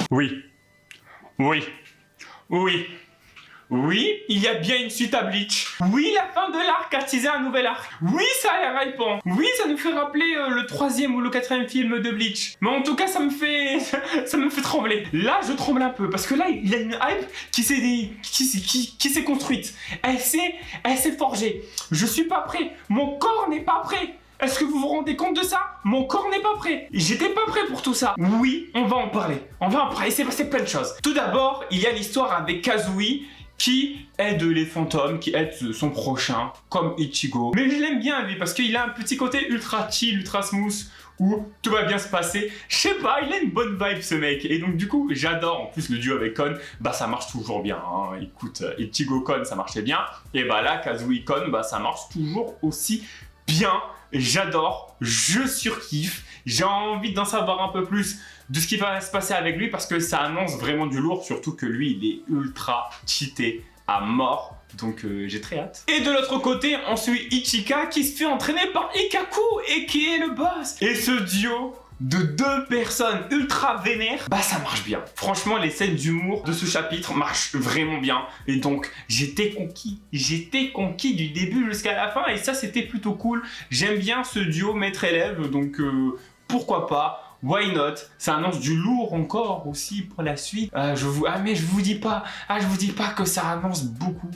Oui. Oui. Oui. Oui, il y a bien une suite à Bleach. Oui, la fin de l'arc a teasé un nouvel arc. Oui, ça a l'air hypant. Oui, ça nous fait rappeler le 3e ou le 4e film de Bleach. Mais en tout cas, ça me fait trembler. Là, je tremble un peu parce que là, il y a une hype qui s'est construite. Elle s'est forgée. Je suis pas prêt. Mon corps n'est pas prêt. Est-ce que vous vous rendez compte de ça? Mon corps n'est pas prêt. J'étais pas prêt pour tout ça. Oui, on va en parler. On va en parler. Il s'est passé plein de choses. Tout d'abord, il y a l'histoire avec Kazui qui aide les fantômes, qui aide son prochain, comme Ichigo. Mais je l'aime bien lui parce qu'il a un petit côté ultra chill, ultra smooth, où tout va bien se passer. Je sais pas, il a une bonne vibe ce mec. Et donc du coup, j'adore. En plus, le duo avec Kon, bah ça marche toujours bien. Hein. Écoute, Ichigo Kon, ça marchait bien. Et bah là, Kazui Kon, bah ça marche toujours aussi bien. J'adore, je surkiffe. J'ai envie d'en savoir un peu plus de ce qui va se passer avec lui parce que ça annonce vraiment du lourd, surtout que lui, il est ultra cheaté à mort. Donc j'ai très hâte. Et de l'autre côté, on suit Ichika qui se fait entraîner par Ikkaku et qui est le boss. Et ce duo de deux personnes ultra vénères, bah ça marche bien. Franchement, les scènes d'humour de ce chapitre marchent vraiment bien. Et donc, j'étais conquis du début jusqu'à la fin. Et ça, c'était plutôt cool. J'aime bien ce duo maître-élève, donc pourquoi pas. Why not? Ça annonce du lourd encore aussi pour la suite. Mais je vous dis pas que ça annonce beaucoup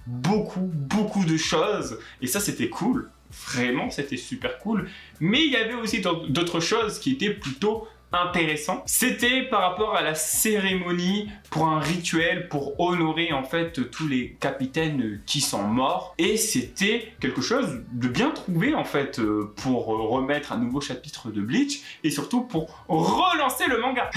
de choses. Et ça, c'était cool. Vraiment, c'était super cool. Mais il y avait aussi d'autres choses qui étaient plutôt intéressantes. C'était par rapport à la cérémonie pour un rituel pour honorer en fait tous les capitaines qui sont morts. Et c'était quelque chose de bien trouvé en fait pour remettre un nouveau chapitre de Bleach et surtout pour relancer le manga.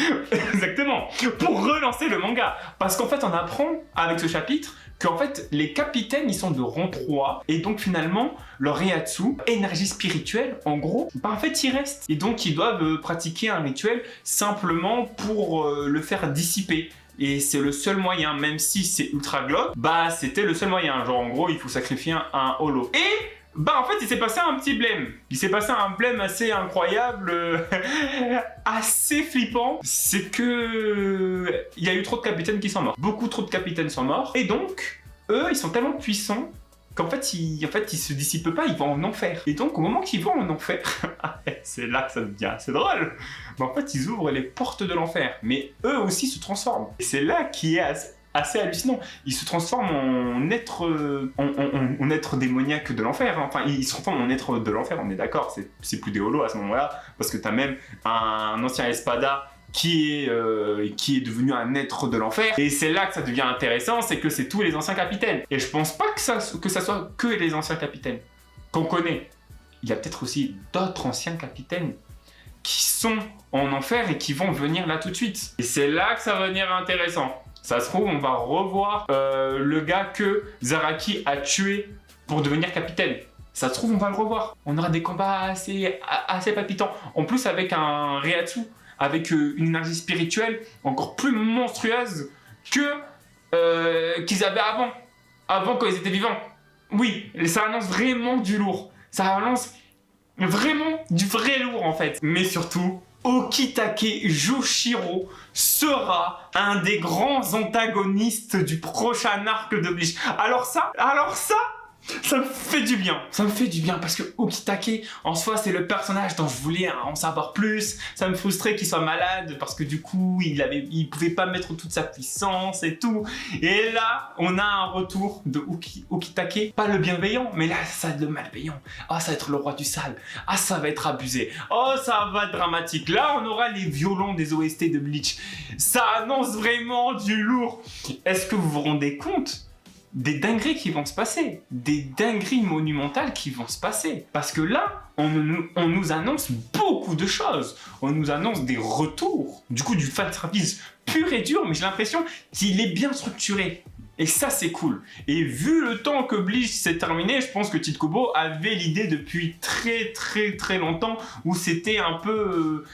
Exactement, pour relancer le manga. Parce qu'en fait, on apprend avec ce chapitre qu'en fait, les capitaines, ils sont de rang 3, et donc finalement, leur Reiatsu, énergie spirituelle, en gros, bah en fait, ils restent. Et donc, ils doivent pratiquer un rituel simplement pour le faire dissiper. Et c'est le seul moyen, même si c'est ultra glauque, bah c'était le seul moyen. Genre, en gros, il faut sacrifier un holo. Et bah en fait, il s'est passé un petit blême. Il s'est passé un blême assez incroyable, assez flippant. C'est que il y a eu trop de capitaines qui sont morts. Beaucoup trop de capitaines sont morts. Et donc, eux, ils sont tellement puissants qu'en fait, ils se dissipent pas, ils vont en enfer. Et donc, au moment qu'ils vont en enfer, c'est là que ça devient assez drôle. Mais en fait, ils ouvrent les portes de l'enfer. Mais eux aussi se transforment. Et c'est là qui est assez hallucinant. Il se transforme en être, en être démoniaque de l'enfer. Enfin, il se transforme en être de l'enfer, on est d'accord. C'est plus des holos à ce moment-là, parce que t'as même un ancien Espada qui est devenu un être de l'enfer. Et c'est là que ça devient intéressant, c'est que c'est tous les anciens capitaines. Et je pense pas que ça soit que les anciens capitaines qu'on connaît. Il y a peut-être aussi d'autres anciens capitaines qui sont en enfer et qui vont venir là tout de suite. Et c'est là que ça va devenir intéressant. Ça se trouve, on va revoir le gars que Zaraki a tué pour devenir capitaine. Ça se trouve, on va le revoir. On aura des combats assez palpitants. En plus, avec un Reiatsu, avec une énergie spirituelle encore plus monstrueuse que qu'ils avaient avant quand ils étaient vivants. Oui, ça annonce vraiment du lourd. Ça annonce vraiment du vrai lourd en fait. Mais surtout, Okitake Jushiro sera un des grands antagonistes du prochain arc de Bleach. Alors ça me fait du bien. Ça me fait du bien parce que Okitake, en soi, c'est le personnage dont je voulais en savoir plus. Ça me frustrait qu'il soit malade parce que du coup, il pouvait pas mettre toute sa puissance et tout. Et là, on a un retour de Okitake. Pas le bienveillant, mais là, ça va être le malveillant. Ah, ça va être le roi du sale. Ah, ça va être abusé. Oh, ça va être dramatique. Là, on aura les violons des OST de Bleach. Ça annonce vraiment du lourd. Est-ce que vous vous rendez compte des dingueries qui vont se passer, des dingueries monumentales qui vont se passer. Parce que là, on nous annonce beaucoup de choses. On nous annonce des retours. Du coup, du fanservice pur et dur, mais j'ai l'impression qu'il est bien structuré. Et ça, c'est cool. Et vu le temps que Bleach s'est terminé, je pense que Tite Kubo avait l'idée depuis très longtemps où c'était un peu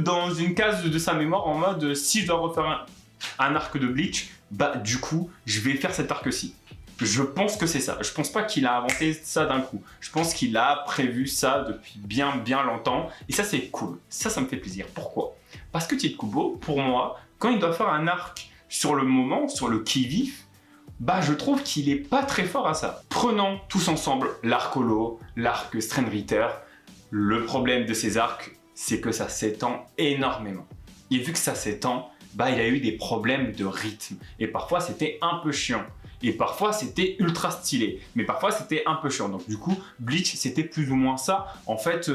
dans une case de sa mémoire en mode si je dois refaire un arc de Bleach, bah du coup, je vais faire cet arc-ci. Je pense que c'est ça. Je pense pas qu'il a inventé ça d'un coup. Je pense qu'il a prévu ça depuis bien longtemps. Et ça, c'est cool. Ça me fait plaisir. Pourquoi ? Parce que Tite Kubo, pour moi, quand il doit faire un arc sur le moment, sur le qui-vif, je trouve qu'il est pas très fort à ça. Prenons tous ensemble l'arc Holo, l'arc Strandritter. Le problème de ces arcs, c'est que ça s'étend énormément. Et vu que ça s'étend, il a eu des problèmes de rythme. Et parfois, c'était un peu chiant. Et parfois, c'était ultra stylé. Mais parfois, c'était un peu chiant. Donc du coup, Bleach, c'était plus ou moins ça, en fait,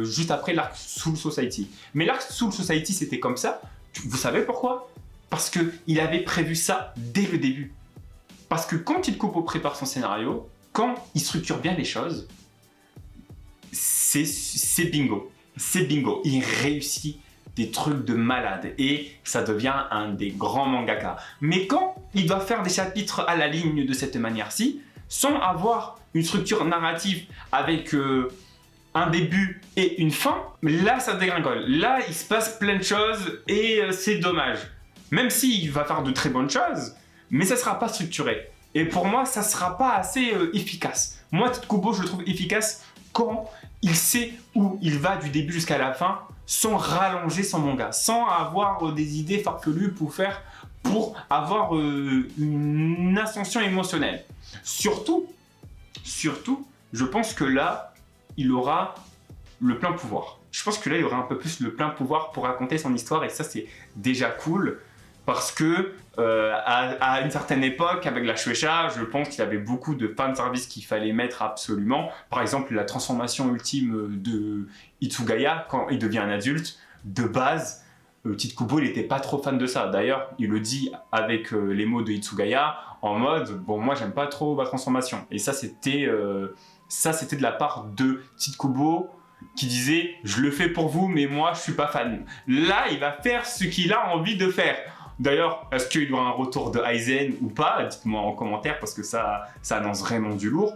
juste après l'arc Soul Society. Mais l'arc Soul Society, c'était comme ça. Vous savez pourquoi? Parce qu'il avait prévu ça dès le début. Parce que quand Tite Kubo prépare son scénario, quand il structure bien les choses, c'est bingo. C'est bingo. Il réussit des trucs de malade et ça devient un des grands mangaka. Mais quand il doit faire des chapitres à la ligne de cette manière-ci, sans avoir une structure narrative avec un début et une fin, là ça dégringole. Là il se passe plein de choses et c'est dommage. Même s'il va faire de très bonnes choses, mais ça ne sera pas structuré. Et pour moi, ça ne sera pas assez efficace. Moi, Tite Kubo, je le trouve efficace quand il sait où il va du début jusqu'à la fin, sans rallonger son manga, sans avoir des idées farfelues pour avoir une ascension émotionnelle. Surtout, je pense que là, il aura le plein pouvoir. Je pense que là, il aura un peu plus le plein pouvoir pour raconter son histoire et ça, c'est déjà cool. Parce que à une certaine époque, avec la Shueisha, je pense qu'il y avait beaucoup de fanservice qu'il fallait mettre absolument. Par exemple, la transformation ultime de Hitsugaya quand il devient un adulte. De base, Tite Kubo, il n'était pas trop fan de ça. D'ailleurs, il le dit avec les mots de Hitsugaya en mode « Bon, moi, j'aime pas trop ma transformation ». Et ça, c'était de la part de Tite Kubo qui disait « Je le fais pour vous, mais moi, je suis pas fan ». Là, il va faire ce qu'il a envie de faire. D'ailleurs, est-ce qu'il y aura un retour de Aizen ou pas? Dites-moi en commentaire parce que ça annonce vraiment du lourd.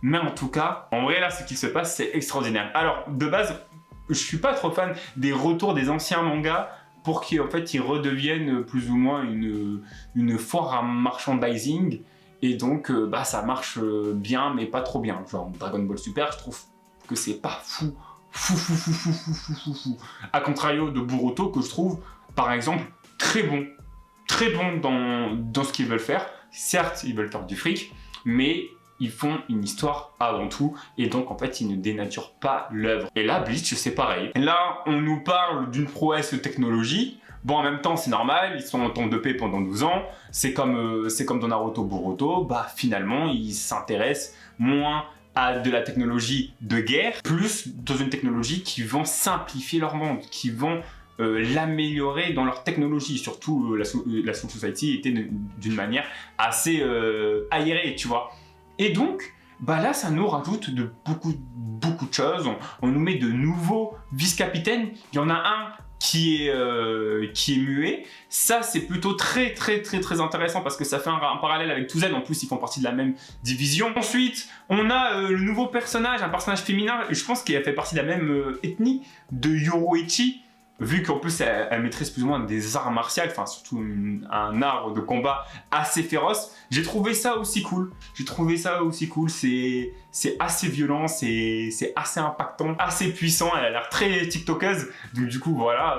Mais en tout cas, en vrai, là, ce qui se passe, c'est extraordinaire. Alors, de base, je suis pas trop fan des retours des anciens mangas pour qu'ils ils redeviennent plus ou moins une foire à merchandising. Et donc, ça marche bien, mais pas trop bien. Genre, Dragon Ball Super, je trouve que c'est pas fou. A contrario de Boruto, que je trouve, par exemple, très bon dans ce qu'ils veulent faire. Certes, ils veulent faire du fric, mais ils font une histoire avant tout, et donc en fait, ils ne dénaturent pas l'œuvre. Et là, Bleach, c'est pareil. Là, on nous parle d'une prouesse technologie. Bon, en même temps, c'est normal, ils sont en temps de paix pendant 12 ans. C'est comme dans Naruto Boruto, finalement, ils s'intéressent moins à de la technologie de guerre, plus dans une technologie qui vont simplifier leur monde, qui vont l'améliorer dans leur technologie. Surtout, la Soul Society était d'une manière assez aérée, tu vois. Et donc, là, ça nous rajoute de beaucoup de choses. On nous met de nouveaux vice-capitaines. Il y en a un qui est muet. Ça, c'est plutôt très intéressant parce que ça fait un parallèle avec Touzen. En plus, ils font partie de la même division. Ensuite, on a le nouveau personnage, un personnage féminin, je pense qu'il a fait partie de la même ethnie, de Yoruichi. Vu qu'en plus elle maîtrise plus ou moins des arts martiaux, enfin surtout un art de combat assez féroce, j'ai trouvé ça aussi cool. C'est assez violent, c'est assez impactant, assez puissant, elle a l'air très tiktokeuse. Donc du coup voilà,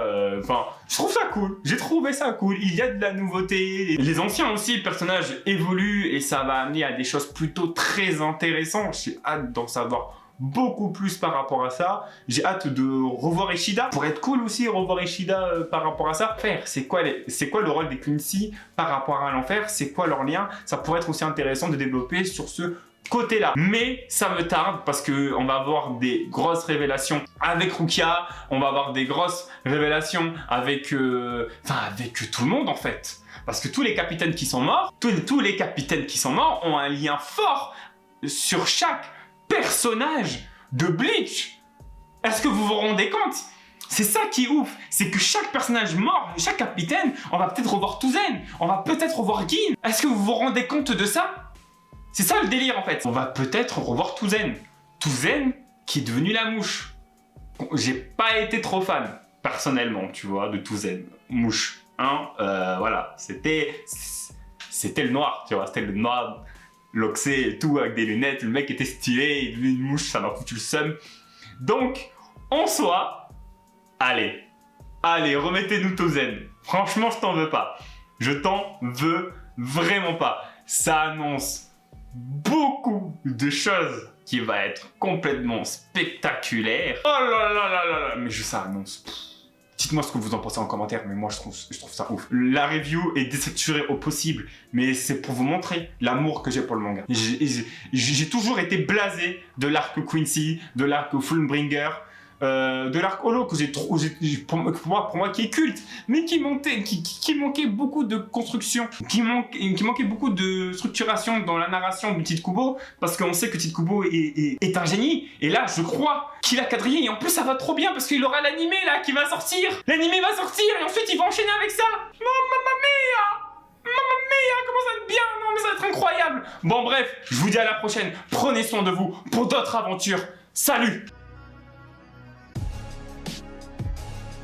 je trouve ça cool. J'ai trouvé ça cool. Il y a de la nouveauté. Les anciens aussi, le personnage évolue et ça va amener à des choses plutôt très intéressantes. J'ai hâte d'en savoir beaucoup plus par rapport à ça. J'ai hâte de revoir Ishida. Pour être cool aussi, revoir Ishida par rapport à ça. C'est quoi le rôle des Quincy par rapport à l'enfer? C'est quoi leur lien? Ça pourrait être aussi intéressant de développer sur ce côté-là. Mais ça me tarde parce qu'on va avoir des grosses révélations avec Rukia. On va avoir des grosses révélations avec tout le monde en fait. Parce que tous les capitaines qui sont morts, tous les capitaines qui sont morts ont un lien fort sur chaque personnage de Bleach. Est-ce que vous vous rendez compte? C'est ça qui est ouf, c'est que chaque personnage mort, chaque capitaine, on va peut-être revoir Touzen, on va peut-être revoir Gin. Est-ce que vous vous rendez compte de ça? C'est ça le délire en fait. On va peut-être revoir Touzen. Touzen qui est devenu la mouche. J'ai pas été trop fan, personnellement, tu vois, de Touzen. Mouche, hein, voilà, c'était le noir, tu vois, c'était le noir. Loxé et tout, avec des lunettes, le mec était stylé, il est devenu une mouche, ça m'a foutu le seum. Donc, en soi, allez, Allez, remettez-nous Tozen. Franchement, je t'en veux pas. Je t'en veux vraiment pas. Ça annonce beaucoup de choses qui va être complètement spectaculaire. Oh là là là là là. Mais ça annonce... Dites-moi ce que vous en pensez en commentaire, mais moi je trouve ça ouf. La review est désaturée au possible, mais c'est pour vous montrer l'amour que j'ai pour le manga. J'ai toujours été blasé de l'arc Quincy, de l'arc Fullbringer, de l'arc Holo que j'ai trop, pour moi qui est culte, mais qui manquait beaucoup de construction, qui manquait beaucoup de structuration dans la narration de Tite Kubo, parce qu'on sait que Tite Kubo est un génie, et là je crois qu'il a quadrillé, et en plus ça va trop bien parce qu'il aura l'animé là qui va sortir. L'animé va sortir et ensuite il va enchaîner avec ça. Mamma mia, comment ça va être bien. Non mais ça va être incroyable. Bon bref, je vous dis à la prochaine. Prenez soin de vous pour d'autres aventures. Salut.